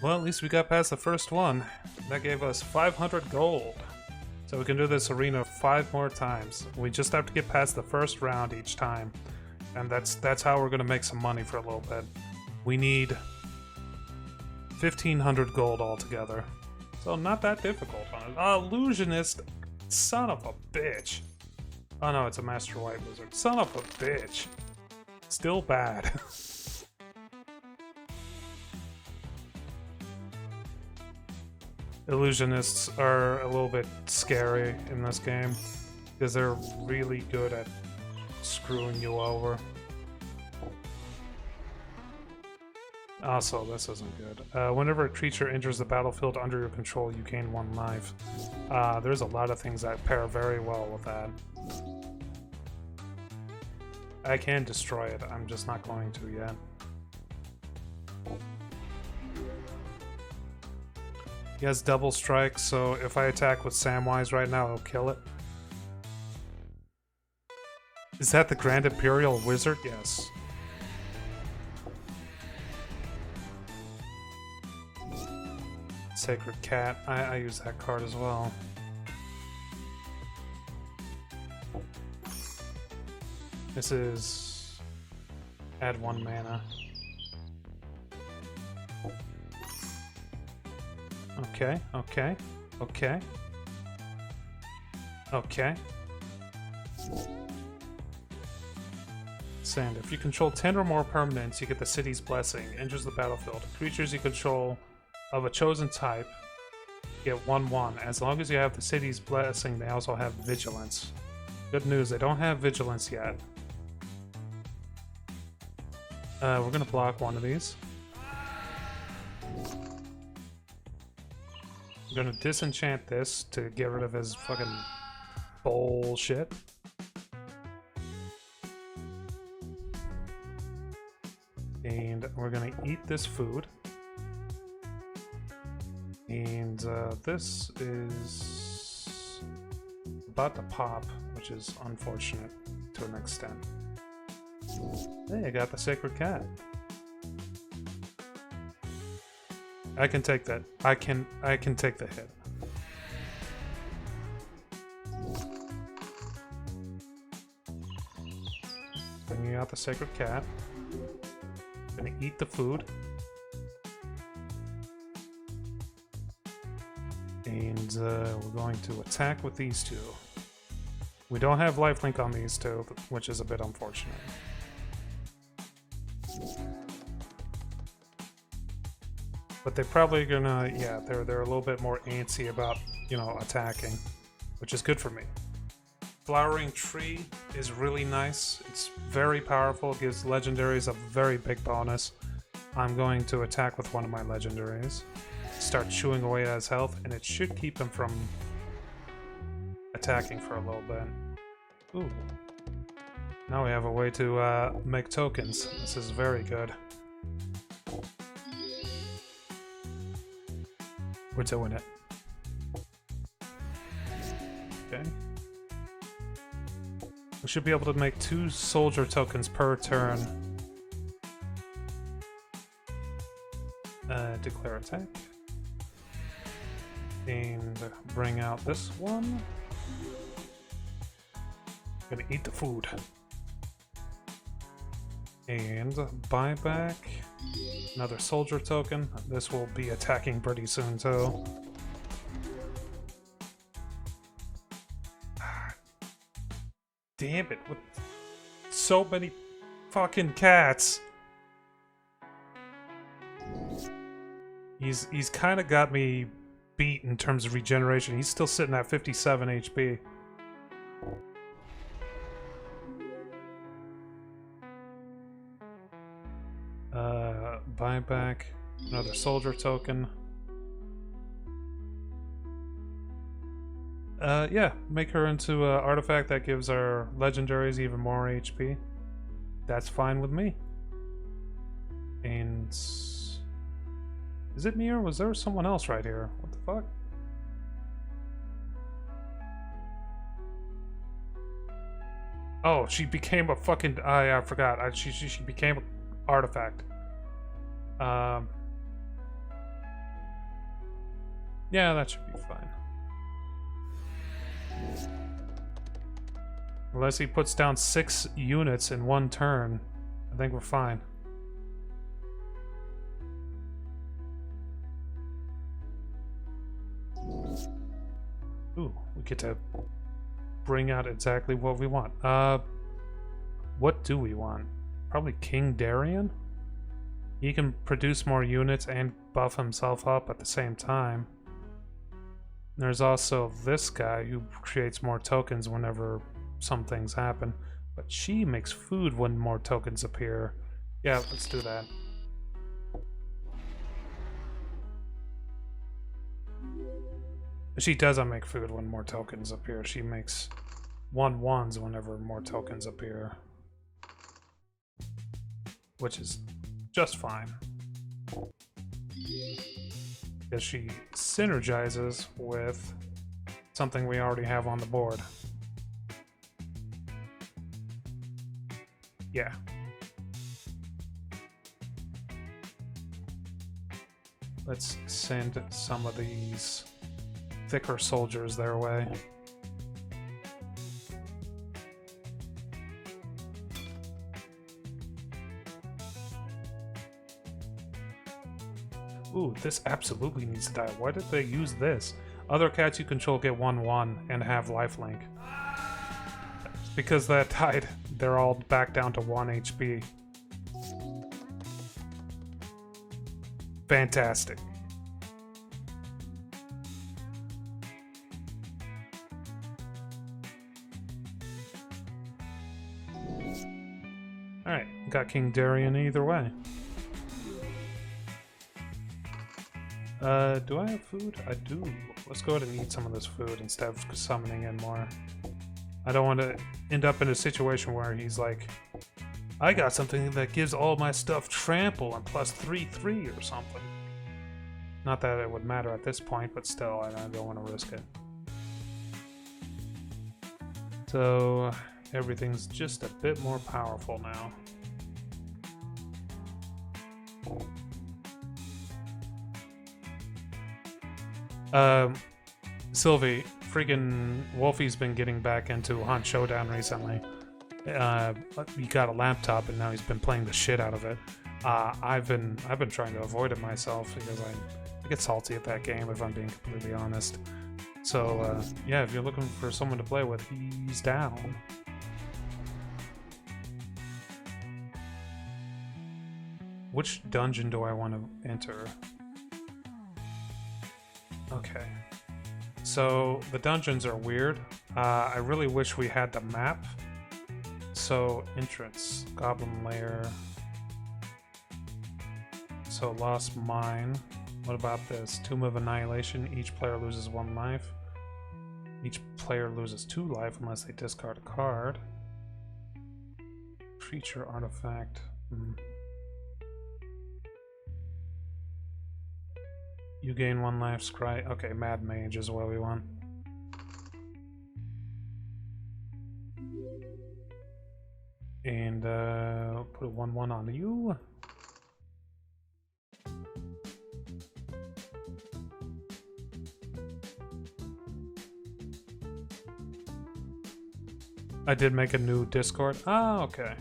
Well, at least we got past the first one. That gave us 500 gold. So we can do this arena 5 more times. We just have to get past the first round each time. And that's how we're going to make some money for a little bit. We need 1,500 gold altogether. So not that difficult. Illusionist, son of a bitch. Oh no, it's a Master White Wizard. Son of a bitch. Still bad. Illusionists are a little bit scary in this game because they're really good at screwing you over. Also, this isn't good. Whenever a creature enters the battlefield under your control, you gain 1 life. There's a lot of things that pair very well with that. I can destroy it, I'm just not going to yet. He has double strike, so if I attack with Samwise right now, it'll kill it. Is that the Grand Imperial Wizard? Yes. Sacred Cat. I use that card as well. This is... add 1 mana. Okay, okay, okay. Okay. Sand. If you control 10 or more permanents, you get the City's Blessing. Enters the battlefield. Creatures you control of a chosen type get 1/1. As long as you have the City's Blessing, they also have Vigilance. Good news, they don't have Vigilance yet. We're gonna block one of these. I'm gonna disenchant this to get rid of his fucking bullshit. And we're gonna eat this food. And this is about to pop, which is unfortunate to an extent. Hey, I got the Sacred Cat. I can take that. I can take the hit. Bringing out the Sacred Cat. Gonna eat the food. And we're going to attack with these two. We don't have lifelink on these two, which is a bit unfortunate. But they're probably gonna, yeah, they're a little bit more antsy about, you know, attacking, which is good for me. Flowering Tree is really nice. It's very powerful. It gives legendaries a very big bonus. I'm going to attack with one of my legendaries. Start chewing away at his health, and it should keep him from attacking for a little bit. Ooh. Now we have a way to make tokens. This is very good. We're doing it. Okay. We should be able to make 2 soldier tokens per turn. Declare attack. And bring out this one. Gonna eat the food. And buy back another soldier token. This will be attacking pretty soon too. Damn it, with so many fucking cats. He's kind of got me beat in terms of regeneration. He's still sitting at 57 HP. Buy back another soldier token. Yeah, make her into an artifact that gives our legendaries even more HP. That's fine with me. And is it me or was there someone else right here? What the fuck? Oh, she became a fucking... I forgot. She became an artifact. Yeah, that should be fine. Unless he puts down 6 units in one turn, I think we're fine. Ooh, we get to bring out exactly what we want. What do we want? Probably King Darien? He can produce more units and buff himself up at the same time. There's also this guy who creates more tokens whenever some things happen. But she makes food when more tokens appear. Yeah, let's do that. She doesn't make food when more tokens appear. She makes 1/1s whenever more tokens appear. Which is just fine. Because she synergizes with something we already have on the board. Yeah. Let's send some of these thicker soldiers their way. Ooh, this absolutely needs to die. Why did they use this? Other cats you control get 1/1 and have lifelink. Because that died, they're all back down to 1 HP. Fantastic. Alright, got King Darien either way. Do I have food? I do. Let's go ahead and eat some of this food instead of summoning in more. I don't want to end up in a situation where he's like, I got something that gives all my stuff trample and plus 3/3 or something. Not that it would matter at this point, but still, I don't want to risk it. So, everything's just a bit more powerful now. Sylvie, freaking Wolfie's been getting back into Hunt Showdown recently. He got a laptop and now he's been playing the shit out of it. I've been trying to avoid it myself because I get salty at that game if I'm being completely honest. So yeah, if you're looking for someone to play with, he's down. Which dungeon do I want to enter? Okay. So the dungeons are weird. I really wish we had the map. So entrance, Goblin Lair. So Lost Mine. What about this? Tomb of Annihilation. Each player loses 1 life. Each player loses 2 life unless they discard a card. Creature artifact. You gain 1 life, scry. Okay, Mad Mage is what we want. And put a 1/1 on you. I did make a new Discord. Ah, okay.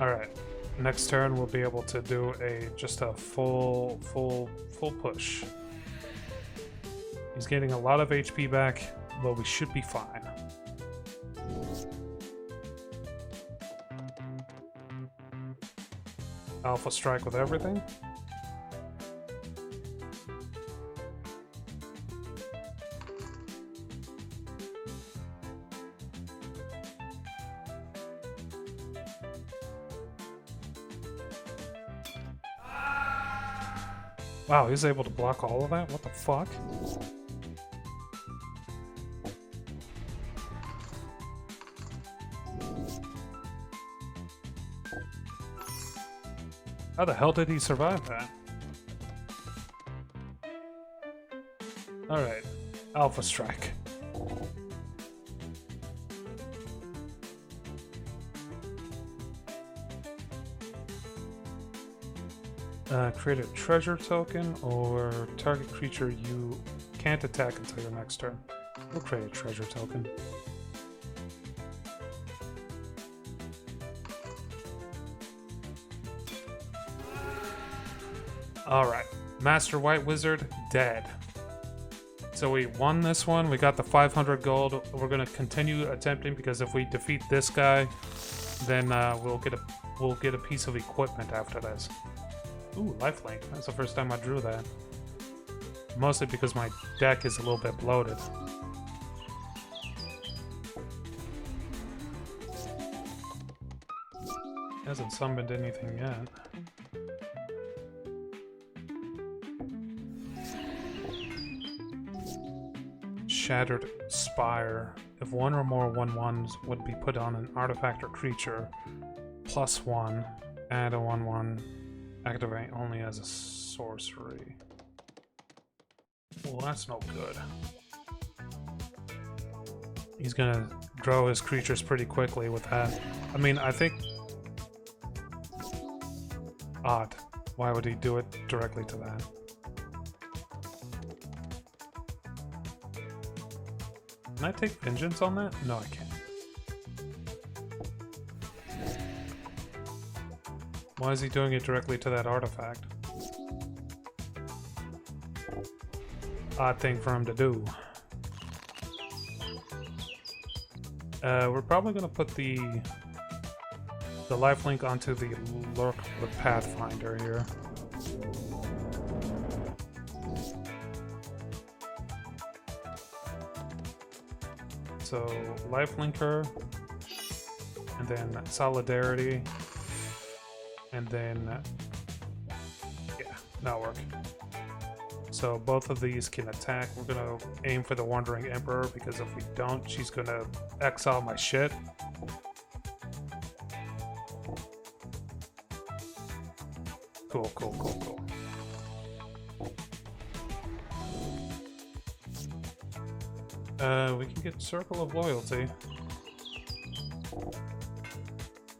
Alright, next turn we'll be able to do just a full push. He's getting a lot of HP back, but we should be fine. Alpha strike with everything. Wow, he's able to block all of that? What the fuck? How the hell did he survive that? Alright, Alpha Strike. Create a treasure token or target creature you can't attack until your next turn. We'll create a treasure token. Alright, Master White Wizard dead. So we won this one, we got the 500 gold. We're gonna continue attempting because if we defeat this guy, then we'll get a piece of equipment after this. Ooh, lifelink. That's the first time I drew that. Mostly because my deck is a little bit bloated. Hasn't summoned anything yet. Shattered Spire. If one or more 1/1s would be put on an artifact or creature, +1, add a 1/1, activate only as a sorcery. Well, that's no good. He's gonna draw his creatures pretty quickly with that. I mean, I think... Odd. Why would he do it directly to that? Can I take vengeance on that? No, I can't. Why is he doing it directly to that artifact? Odd thing for him to do. We're probably gonna put the lifelink onto the Lurk with Pathfinder here. So lifelink her, and then Solidarity, and then yeah, that'll work. So both of these can attack. We're gonna aim for the Wandering Emperor because if we don't, she's gonna exile my shit. Cool, cool, cool, cool. We can get Circle of Loyalty.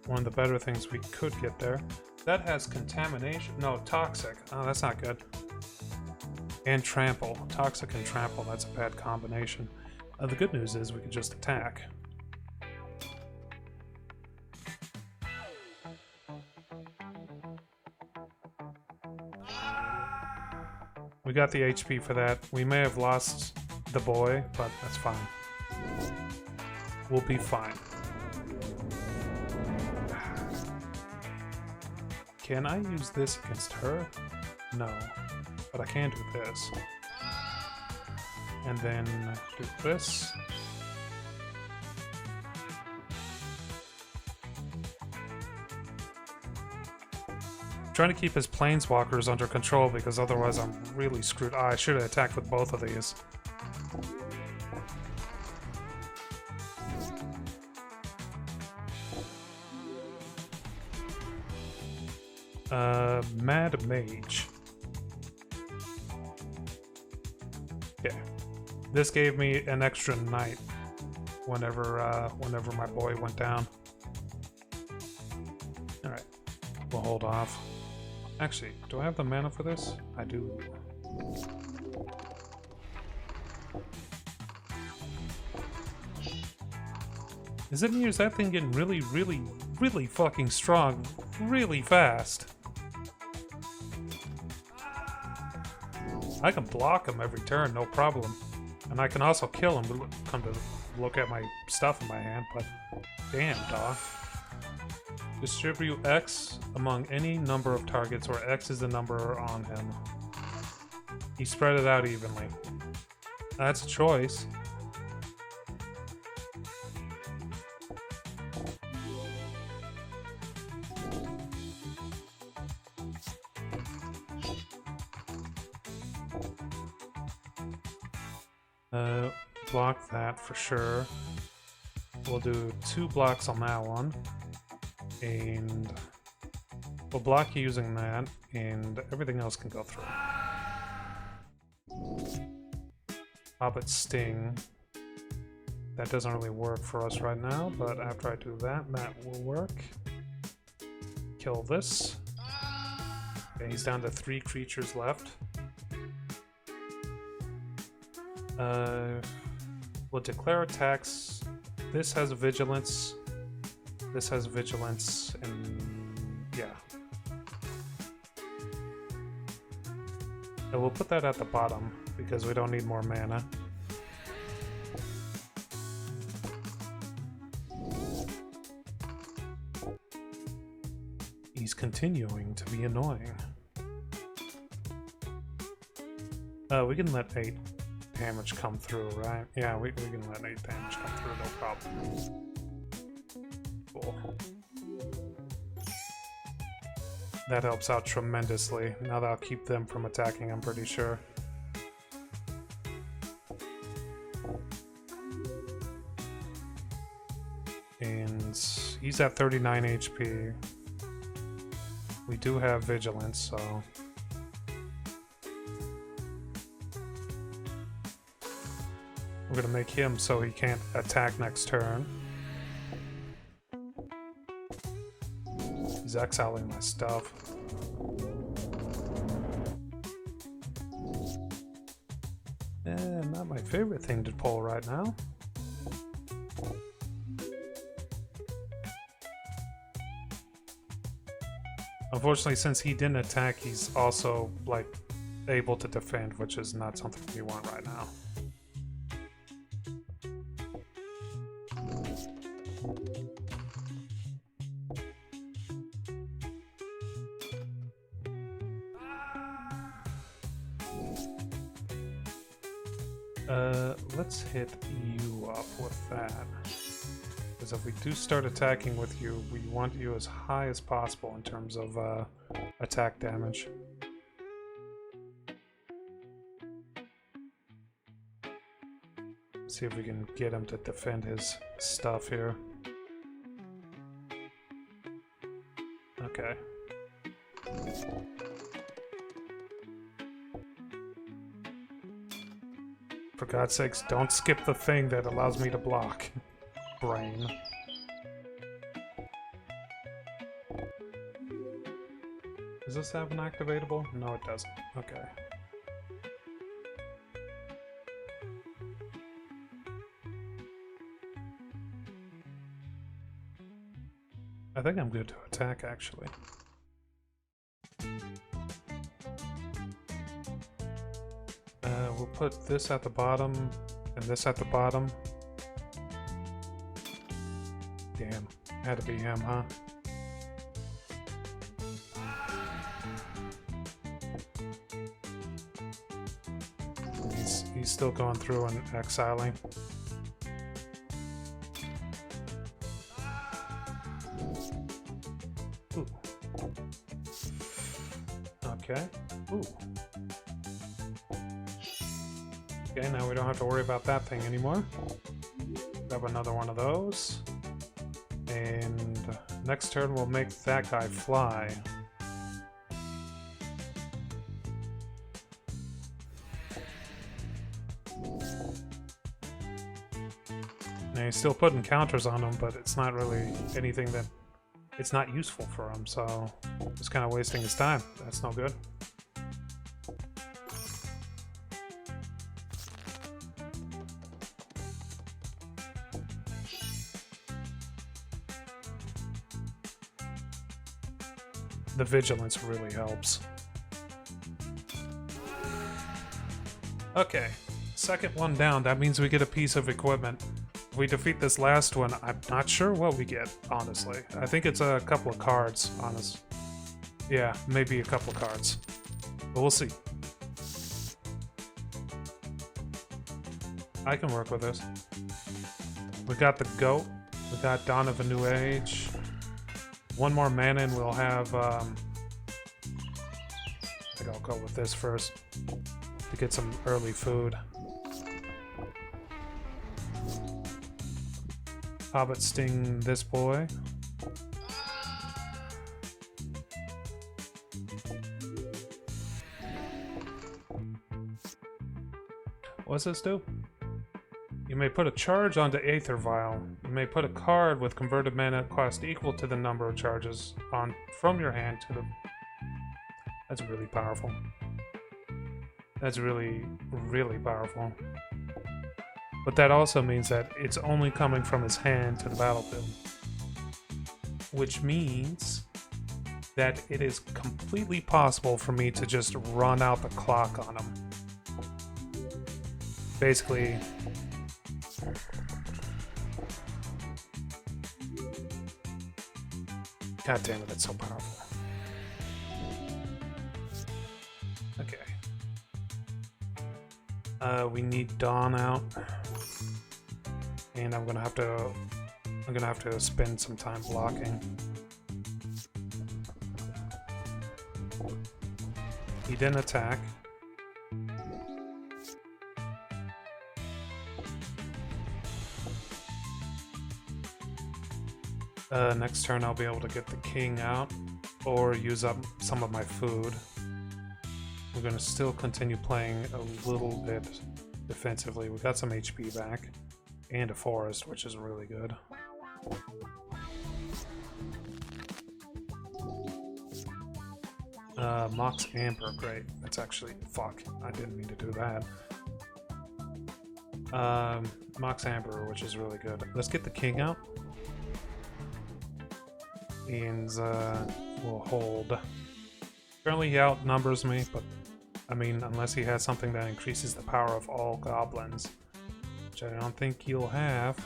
One of the better things we could get there. That has Contamination. No, Toxic. Oh, that's not good. And Trample. Toxic and Trample, that's a bad combination. The good news is we can just attack. We got the HP for that. We may have lost the boy, but that's fine. We'll be fine. Can I use this against her? No. But I can do this. And then do this. I'm trying to keep his planeswalkers under control because otherwise I'm really screwed. I should have attacked with both of these. Mad Mage. Okay. This gave me an extra night whenever my boy went down. Alright. We'll hold off. Actually, do I have the mana for this? I do. Is it me or is that thing getting really, really, really fucking strong really fast? I can block him every turn, no problem. And I can also kill him, come to look at my stuff in my hand, but damn, dog. Distribute X among any number of targets where X is the number on him. He spread it out evenly. That's a choice. Block that for sure. We'll do 2 blocks on that one. And we'll block you using that, and everything else can go through. Hobbit Sting. That doesn't really work for us right now, but after I do that, that will work. Kill this. Okay, he's down to 3 creatures left. We'll declare attacks. This has a vigilance. This has vigilance, and yeah. And we'll put that at the bottom because we don't need more mana. He's continuing to be annoying. We can let 8 damage come through, right? Yeah, we can let 8 damage come through, no problem. Cool. That helps out tremendously. Now that'll keep them from attacking, I'm pretty sure. And he's at 39 HP. We do have vigilance, so... we're gonna make him so he can't attack next turn. He's exiling my stuff. Not my favorite thing to pull right now. Unfortunately, since he didn't attack, he's also, like, able to defend, which is not something we want right now. Let's hit you up with that. Because if we do start attacking with you, we want you as high as possible in terms of attack damage. See if we can get him to defend his stuff here. Okay. For God's sakes, don't skip the thing that allows me to block. Brain. Does this have an activatable? No, it doesn't. Okay. I think I'm good to attack, actually. We'll put this at the bottom and this at the bottom. Damn, had to be him, huh? He's still going through and exiling. Ooh. Okay. Ooh. Okay, now we don't have to worry about that thing anymore. Grab another one of those. And next turn we'll make that guy fly. Now he's still putting counters on him, but it's not really anything that... it's not useful for him, so just kind of wasting his time. That's no good. The vigilance really helps. Okay, second one down. That means we get a piece of equipment. If we defeat this last one, I'm not sure what we get, honestly. I think it's a couple of cards, honest. Yeah, maybe a couple of cards. But we'll see. I can work with this. We got the goat. We got Dawn of a New Age. One more mana and we'll have, I think I'll go with this first to get some early food. Hobbit Sting this boy. What's this do? You may put a charge onto Aether Vial. You may put a card with converted mana cost equal to the number of charges on from your hand to the... That's really powerful. That's really, really powerful. But that also means that it's only coming from his hand to the battlefield. Which means that it is completely possible for me to just run out the clock on him. Basically... God damn it, that's so powerful. Okay. We need Dawn out. And I'm gonna have to spend some time blocking. He didn't attack. Next turn I'll be able to get the king out or use up some of my food. We're gonna still continue playing a little bit defensively. We got some HP back and a forest, which is really good. Mox Amber, great. That's actually, fuck, I didn't mean to do that. Mox Amber, which is really good. Let's get the king out. And we'll hold. Apparently he outnumbers me, but I mean, unless he has something that increases the power of all goblins, which I don't think he'll have.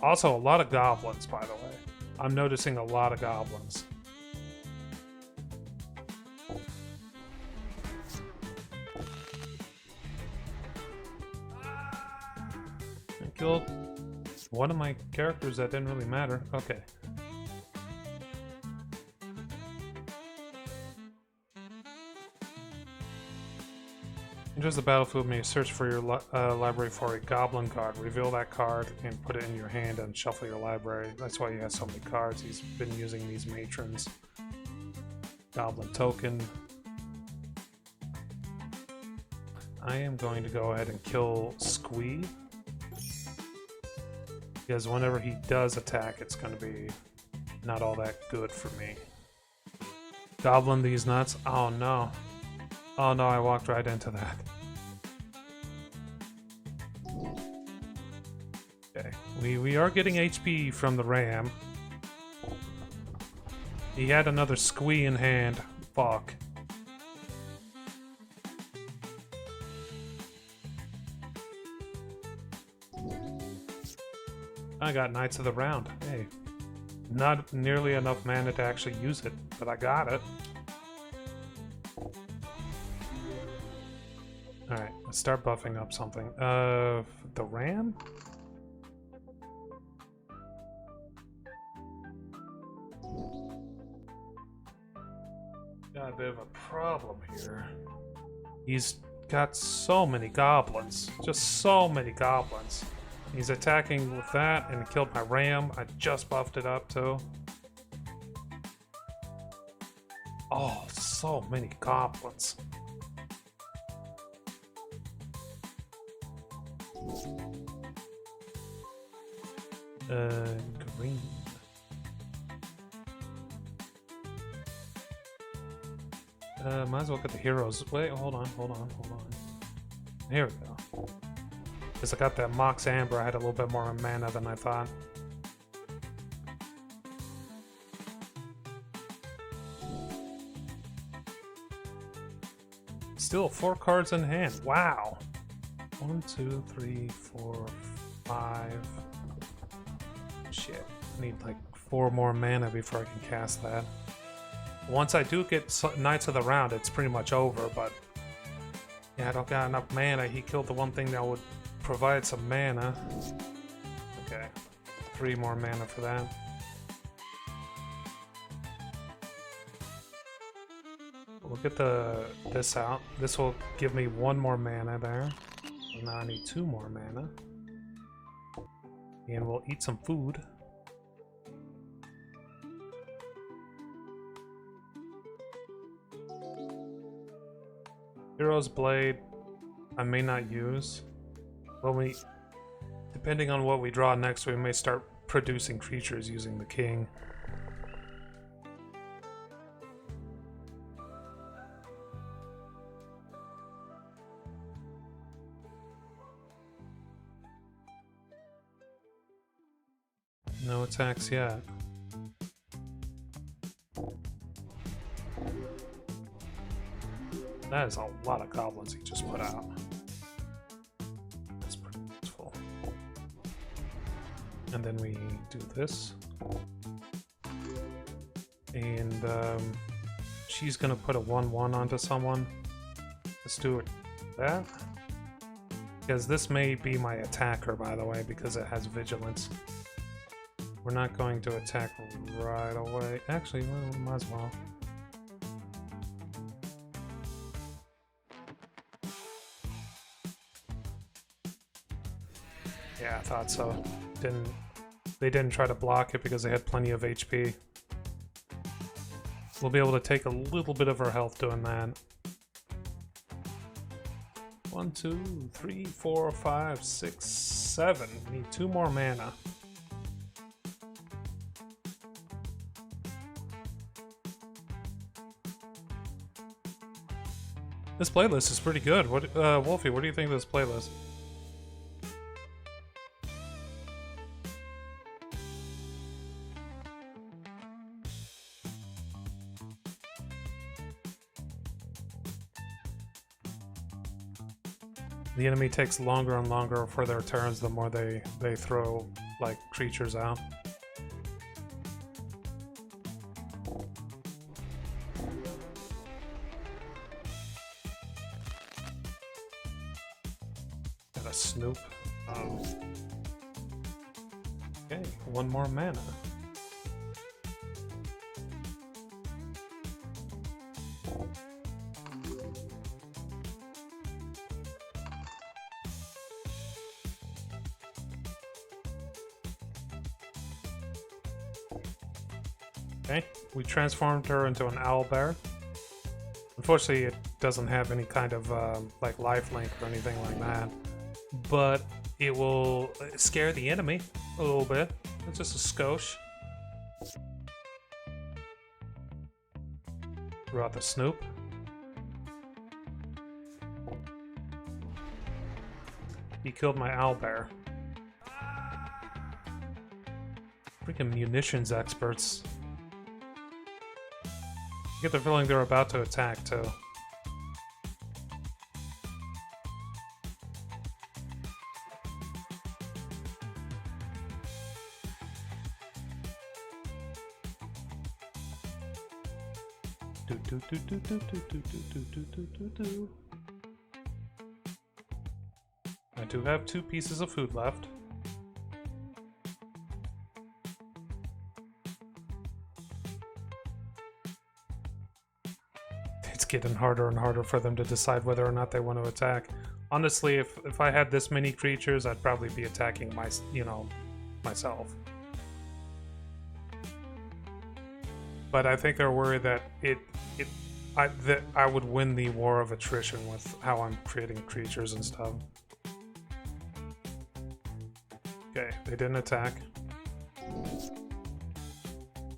Also, a lot of goblins, by the way. I'm noticing a lot of goblins. I killed one of my characters that didn't really matter. Okay. Enters the battlefield, may search for your library for a goblin card. Reveal that card and put it in your hand and shuffle your library. That's why he has so many cards. He's been using these matrons. Goblin token. I am going to go ahead and kill Squee. Because whenever he does attack, it's going to be not all that good for me. Goblin these nuts. Oh no. Oh no, I walked right into that. Okay, we are getting HP from the ram. He had another Squee in hand. Fuck. I got Knights of the Round. Hey. Not nearly enough mana to actually use it, but I got it. Alright, let's start buffing up something. The ram? Got a bit of a problem here. He's got so many goblins. Just so many goblins. He's attacking with that and killed my ram. I just buffed it up too. Oh, so many goblins. Green. Might as well get the heroes. Wait, hold on. Here we go. Because I got that Mox Amber, I had a little bit more mana than I thought. Still 4 cards in hand. Wow. 1, 2, 3, 4, 5. Shit. I need like 4 more mana before I can cast that. Once I do get Knights of the Round, it's pretty much over, but yeah, I don't got enough mana. He killed the one thing that would provide some mana. Okay. 3 more mana for that. We'll get this out. This will give me 1 more mana there. So now I need 2 more mana. And we'll eat some food. Hero's Blade, I may not use. Well, depending on what we draw next, we may start producing creatures using the king. No attacks yet. That is a lot of goblins he just put out. That's pretty useful. And then we do this. And she's gonna put a 1/1 onto someone. Let's do it that. Because this may be my attacker, by the way, because it has vigilance. We're not going to attack right away. Actually, well, might as well. Yeah, I thought so. They didn't try to block it because they had plenty of HP. We'll be able to take a little bit of our health doing that. 1, 2, 3, 4, 5, 6, 7. We need 2 more mana. This playlist is pretty good. What, Wolfie, what do you think of this playlist? The enemy takes longer and longer for their turns the more they throw, like, creatures out. Got a Snoop. Okay, 1 more mana. Okay, we transformed her into an owlbear. Unfortunately, it doesn't have any kind of like lifelink or anything like that, but it will scare the enemy a little bit. It's just a skosh. Throw out the Snoop. He killed my owlbear. Freaking munitions experts. I get the feeling they're about to attack too. I do have 2 pieces of food left. It's getting harder and harder for them to decide whether or not they want to attack. Honestly, if I had this many creatures, I'd probably be attacking myself. But I think they're worried that that I would win the war of attrition with how I'm creating creatures and stuff. Okay, they didn't attack.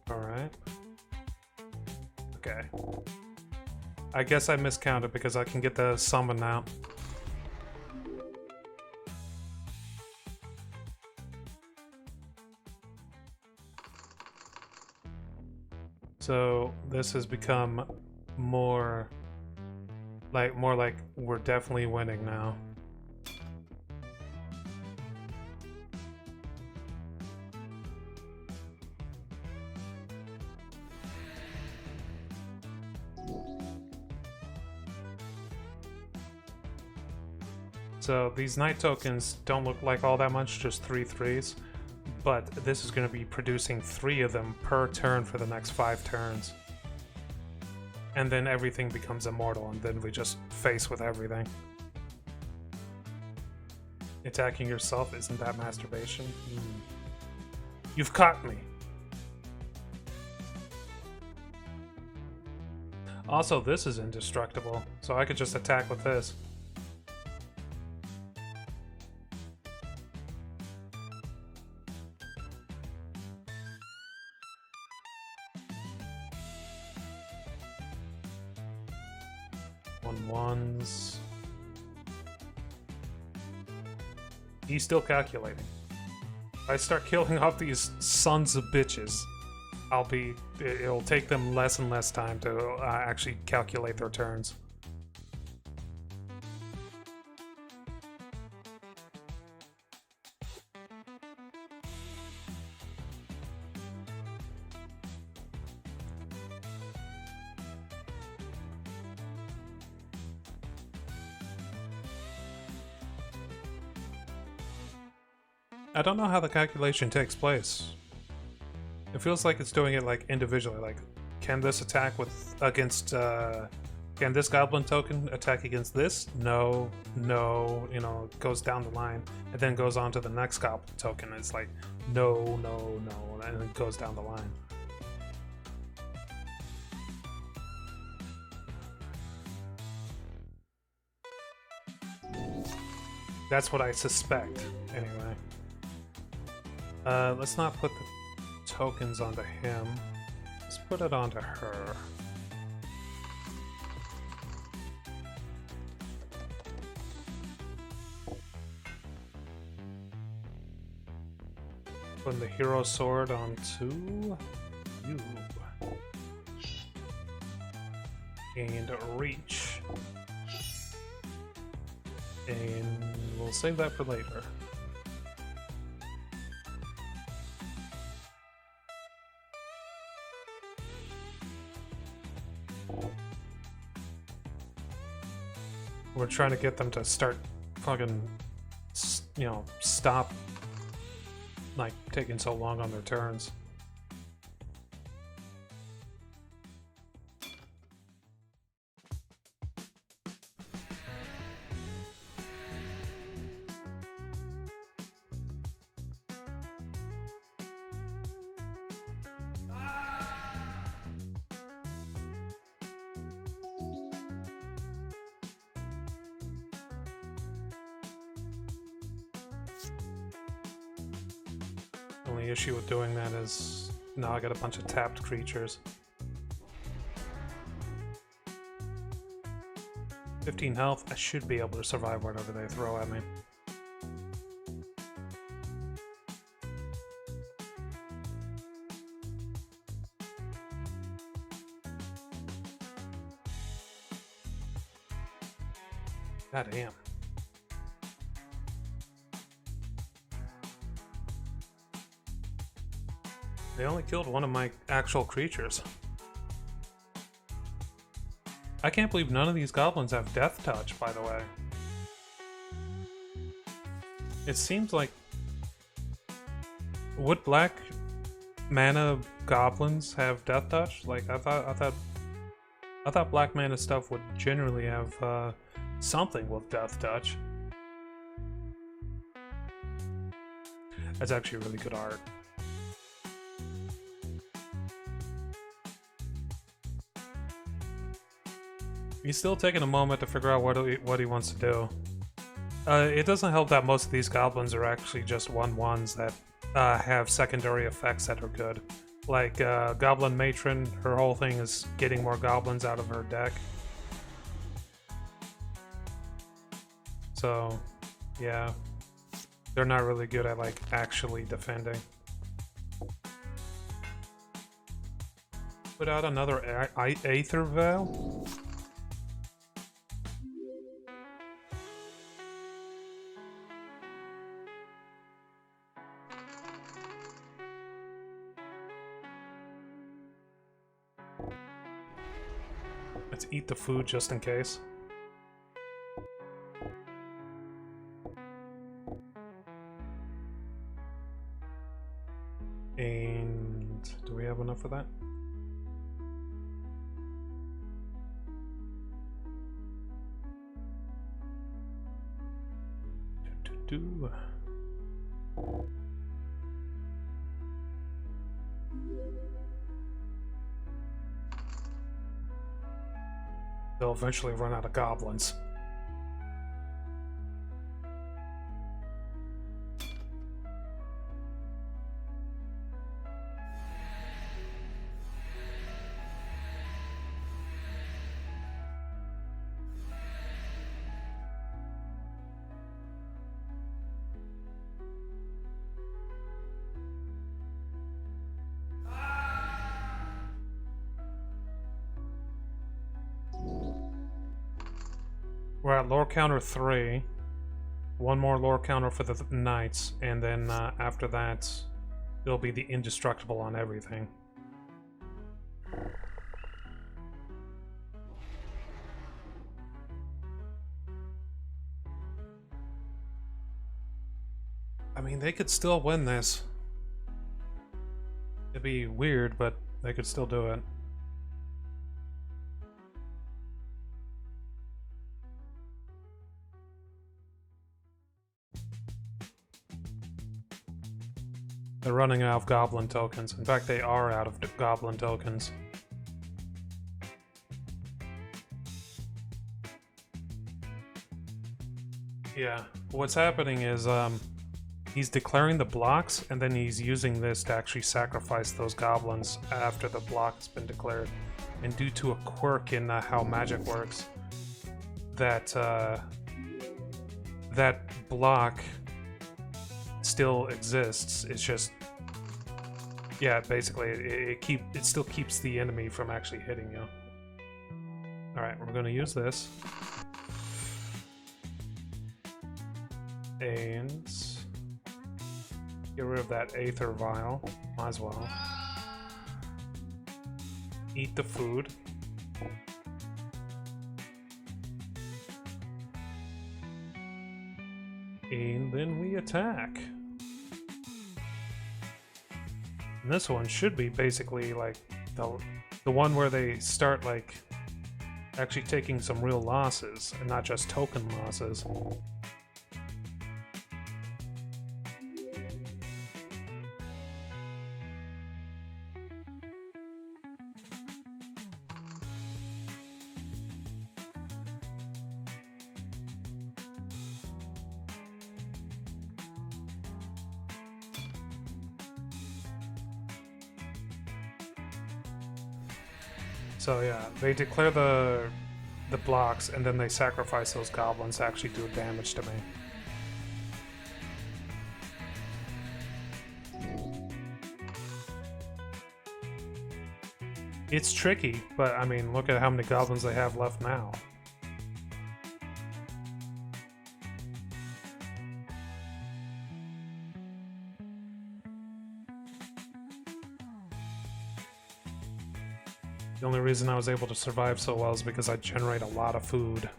Alright. Okay. I guess I miscounted because I can get the summon now. So this has become more like we're definitely winning now. So these night tokens don't look like all that much, just 3 3s, but this is going to be producing 3 of them per turn for the next 5 turns. And then everything becomes immortal, and then we just face with everything. Attacking yourself, isn't that masturbation? You've caught me! Also, this is indestructible, so I could just attack with this. He's still calculating. I start killing off these sons of bitches, it'll take them less and less time to actually calculate their turns. I don't know how the calculation takes place. It feels like it's doing it like individually. Like, can this attack against? Can this goblin token attack against this? No, no. You know, it goes down the line and then goes on to the next goblin token. It's like no, no, no, and it goes down the line. That's what I suspect, anyway. Let's not put the tokens onto him. Let's put it onto her. Putting the hero sword onto you. And reach. And we'll save that for later. We're trying to get them to start fucking, you know, stop, like, taking so long on their turns. Only issue with doing that is now I got a bunch of tapped creatures. 15 health, I should be able to survive whatever they throw at me. God damn. They only killed one of my actual creatures. I can't believe none of these goblins have Death Touch, by the way. It seems like... Would black mana goblins have Death Touch? Like, I thought black mana stuff would generally have something with Death Touch. That's actually really good art. He's still taking a moment to figure out what he wants to do. It doesn't help that most of these goblins are actually just 1/1s that have secondary effects that are good. Like Goblin Matron, her whole thing is getting more goblins out of her deck. So, yeah. They're not really good at, like, actually defending. Put out another Aether Veil? Let's eat the food just in case. And do we have enough of that? Do. They'll eventually run out of goblins. We're at lore counter 3. One more lore counter for the knights, and then after that, it'll be the indestructible on everything. I mean, they could still win this. It'd be weird, but they could still do it. They're running out of goblin tokens. In fact, they are out of goblin tokens. Yeah, what's happening is he's declaring the blocks, and then he's using this to actually sacrifice those goblins after the block's been declared. And due to a quirk in how magic works, that that block still exists. It's just, yeah, basically it still keeps the enemy from actually hitting you. All right, we're gonna use this, and get rid of that Aether Vial. Might as well. Eat the food. And then we attack. And this one should be basically like the one where they start like actually taking some real losses and not just token losses. So yeah, they declare the blocks, and then they sacrifice those goblins to actually do damage to me. It's tricky, but I mean, look at how many goblins they have left now. The only reason I was able to survive so well is because I generate a lot of food.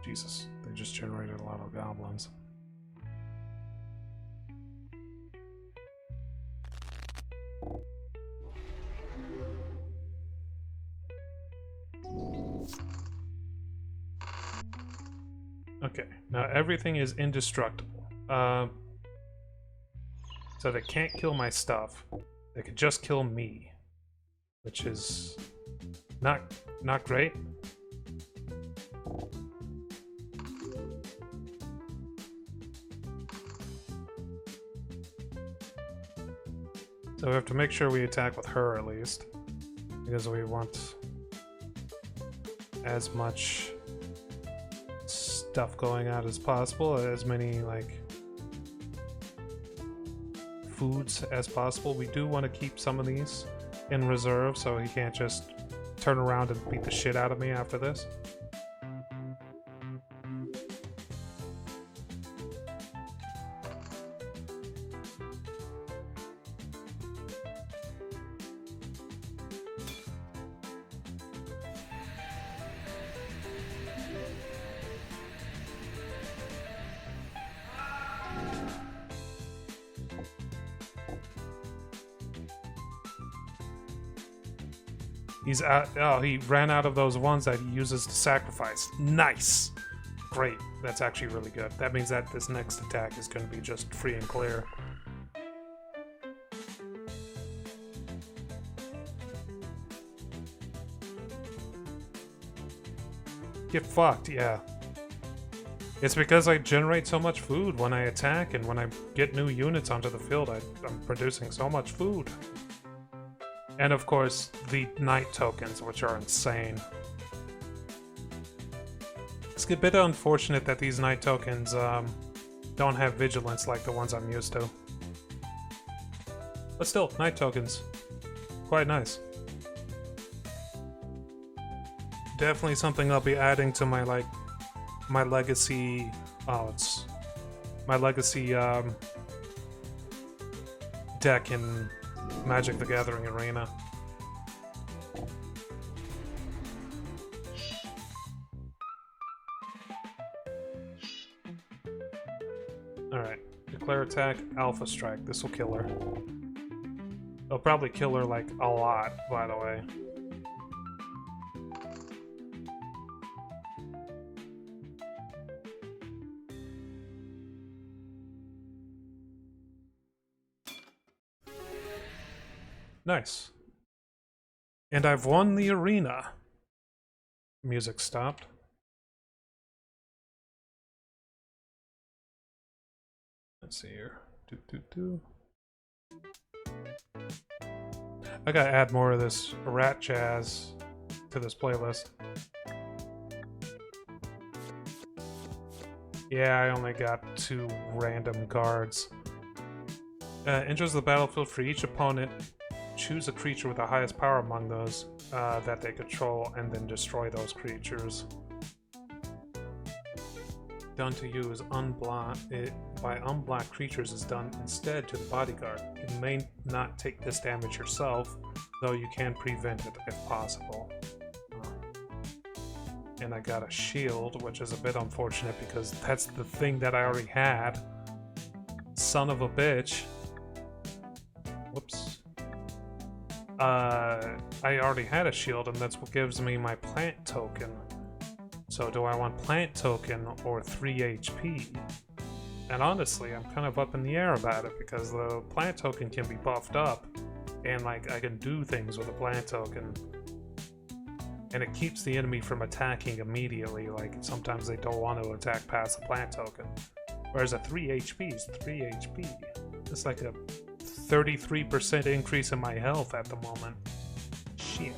Jesus, they just generated a lot of goblins. Okay, now everything is indestructible. So they can't kill my stuff. They could just kill me, which is not great. So we have to make sure we attack with her at least, because we want as much stuff going out as possible, as many like foods as possible. We do want to keep some of these in reserve so he can't just turn around and beat the shit out of me after this. He's out. Oh, he ran out of those ones that he uses to sacrifice. Nice. Great. That's actually really good. That means that this next attack is going to be just free and clear. Get fucked, yeah. It's because I generate so much food when I attack, and when I get new units onto the field, I'm producing so much food. And of course, the knight tokens, which are insane. It's a bit unfortunate that these knight tokens don't have vigilance like the ones I'm used to. But still, night tokens. Quite nice. Definitely something I'll be adding to my, like, my legacy... Oh, it's... My legacy, deck in Magic the Gathering Arena. Alright. Declare attack, Alpha Strike. This will kill her. It'll probably kill her, like, a lot, by the way. Nice. And I've won the arena. Music stopped. Let's see here. I gotta add more of this rat jazz to this playlist. Yeah, I only got 2 random cards. Enters the battlefield for each opponent. Choose a creature with the highest power among those that they control, and then destroy those creatures. Done to you is by unblocked creatures is done instead to the bodyguard. You may not take this damage yourself, though you can prevent it if possible. And I got a shield, which is a bit unfortunate because that's the thing that I already had. Son of a bitch. Whoops. I already had a shield, and that's what gives me my plant token. So do I want plant token or 3 HP? And honestly, I'm kind of up in the air about it because the plant token can be buffed up, and like I can do things with a plant token. And it keeps the enemy from attacking immediately, like sometimes they don't want to attack past the plant token. Whereas a 3 HP is 3 HP. It's like a 33% increase in my health at the moment. Shit.